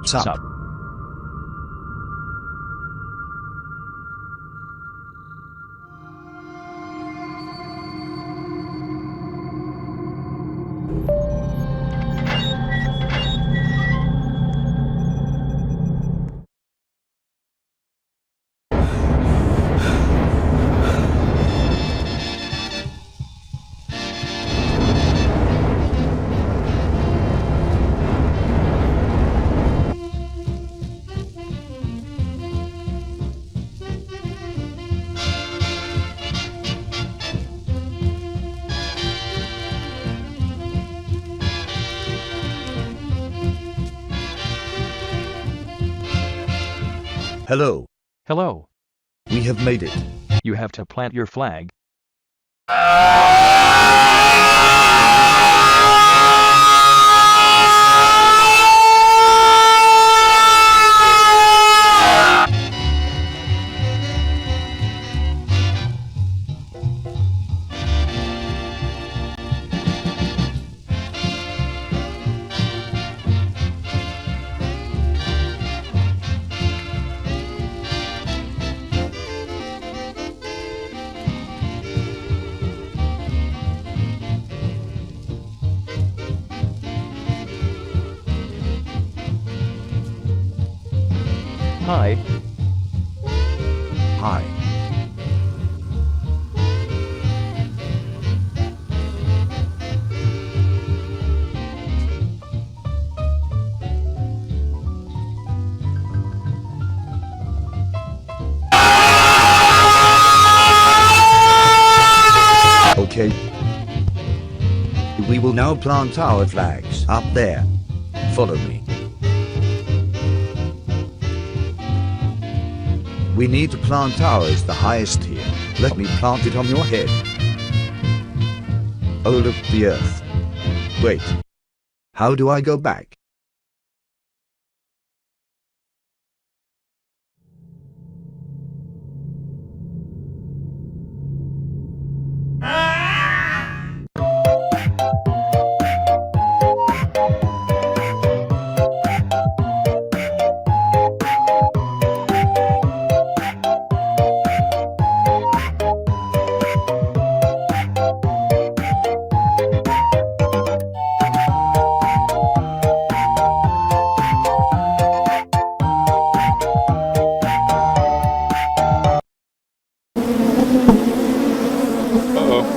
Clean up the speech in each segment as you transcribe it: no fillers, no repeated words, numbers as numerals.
Sup. Hello. Hello. We have made it. You have to plant your flag. Hi. Hi. Okay. We will now plant our flags up there. Follow me. We need to plant ours the highest here. Let me plant it on your head. Oh, look, the earth. Wait. How do I go back?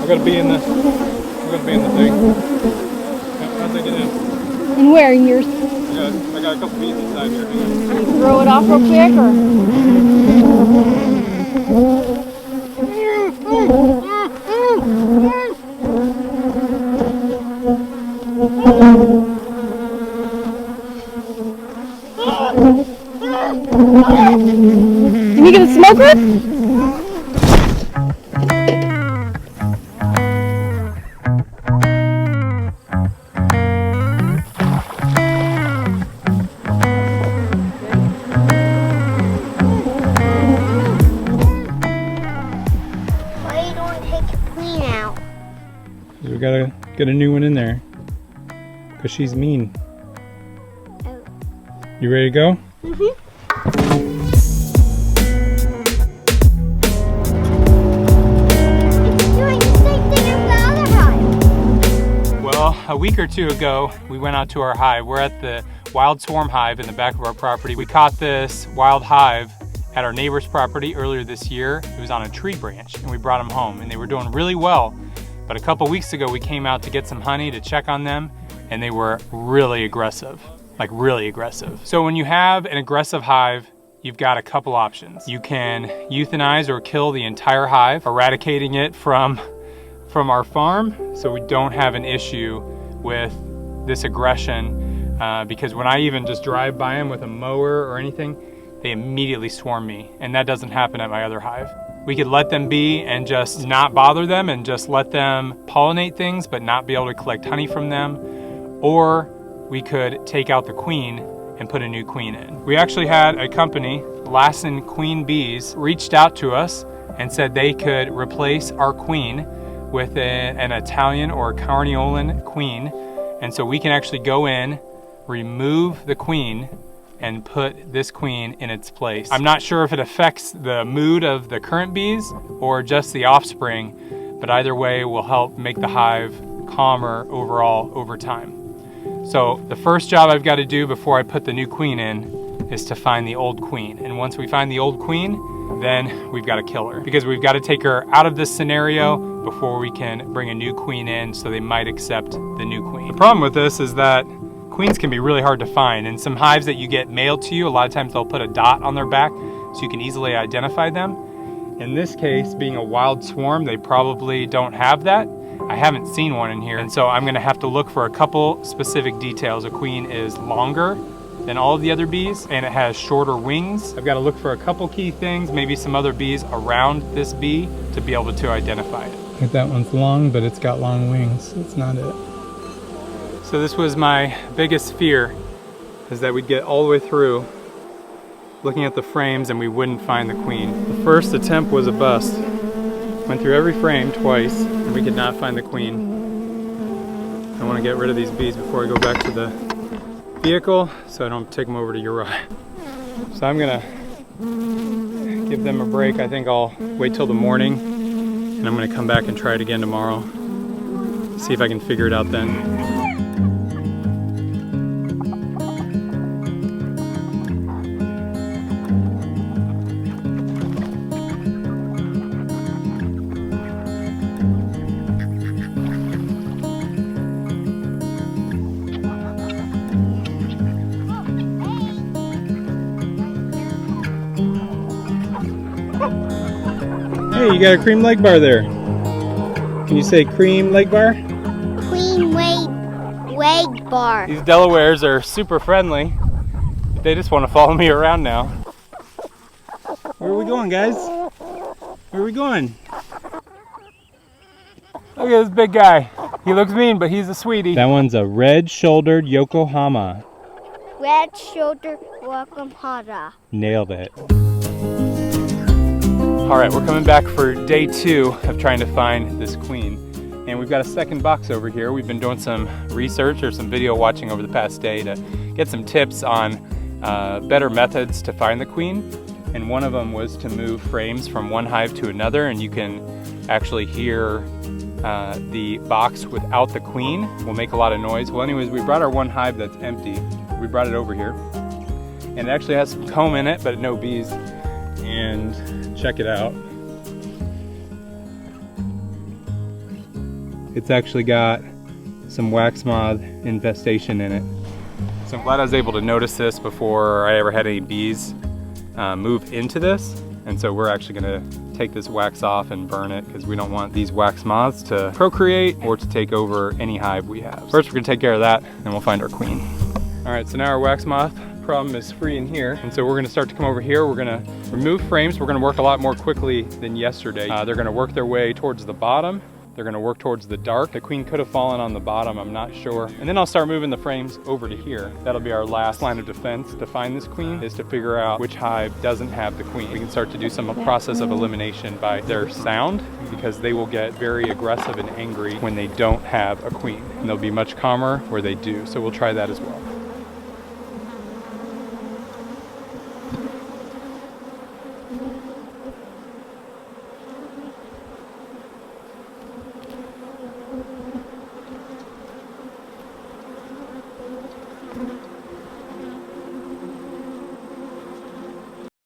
I gotta be in the thing. How'd I get in? And where? In yours? I got a couple bees inside here. Hang on. Throw it off real quick, Can you get a smoker? We gotta get a new one in there. Because she's mean. Oh. You ready to go? Mm-hmm. Well, a week or two ago, we went out to our hive. We're at the Wild Swarm Hive in the back of our property. We caught this wild hive at our neighbor's property earlier this year. It was on a tree branch, and we brought them home, and they were doing really well. But a couple weeks ago, we came out to get some honey to check on them, and they were really aggressive, like really aggressive. So when you have an aggressive hive, you've got a couple options. You can euthanize or kill the entire hive, eradicating it from our farm so we don't have an issue with this aggression, because when I even just drive by them with a mower or anything, they immediately swarm me, and that doesn't happen at my other hive. We could let them be and just not bother them and just let them pollinate things but not be able to collect honey from them, or we could take out the queen and put a new queen in. We actually had a company, Lassen Queen Bees, reached out to us and said they could replace our queen with an Italian or Carniolan queen, and so we can actually go in, remove the queen, and put this queen in its place. I'm not sure if it affects the mood of the current bees or just the offspring, but either way will help make the hive calmer overall over time. So the first job I've got to do before I put the new queen in is to find the old queen. And once we find the old queen, then we've got to kill her, because we've got to take her out of this scenario before we can bring a new queen in, so they might accept the new queen. The problem with this is that queens can be really hard to find. In some hives that you get mailed to you, a lot of times they'll put a dot on their back so you can easily identify them. In this case, being a wild swarm, they probably don't have that. I haven't seen one in here, and so I'm gonna have to look for a couple specific details. A queen is longer than all of the other bees, and it has shorter wings. I've got to look for a couple key things, maybe some other bees around this bee, to be able to identify it. That one's long, but it's got long wings. That's not it. So this was my biggest fear, is that we'd get all the way through looking at the frames and we wouldn't find the queen. The first attempt was a bust. Went through every frame twice and we could not find the queen. I want to get rid of these bees before I go back to the vehicle so I don't take them over to Uriah. So I'm gonna give them a break. I think I'll wait till the morning and I'm gonna come back and try it again tomorrow. See if I can figure it out then. Hey, you got a cream leg bar there. Can you say cream leg bar? Queen leg bar. These Delawares are super friendly. They just want to follow me around now. Where are we going, guys? Where are we going? Look at this big guy. He looks mean, but he's a sweetie. That one's a red-shouldered Yokohama. Red shoulder welcome hara. Nailed it. All right, we're coming back for day 2 of trying to find this queen. And we've got a second box over here. We've been doing some research or some video watching over the past day to get some tips on better methods to find the queen. And one of them was to move frames from one hive to another, and you can actually hear the box without the queen will make a lot of noise. Well, anyways, we brought our one hive that's empty. We brought it over here. And it actually has some comb in it, but no bees. And check it out. It's actually got some wax moth infestation in it. So I'm glad I was able to notice this before I ever had any bees move into this. And so we're actually gonna take this wax off and burn it, because we don't want these wax moths to procreate or to take over any hive we have. First we're gonna take care of that, and we'll find our queen. All right, so now our wax moth problem is free in here, and so we're gonna start to come over here. We're gonna remove frames. We're gonna work a lot more quickly than yesterday. They're gonna work their way towards the bottom. They're gonna work towards the dark. The queen could have fallen on the bottom, I'm not sure. And then I'll start moving the frames over to here. That'll be our last line of defense to find this queen, is to figure out which hive doesn't have the queen. We can start to do some process of elimination by their sound, because they will get very aggressive and angry when they don't have a queen. And they'll be much calmer where they do. So we'll try that as well.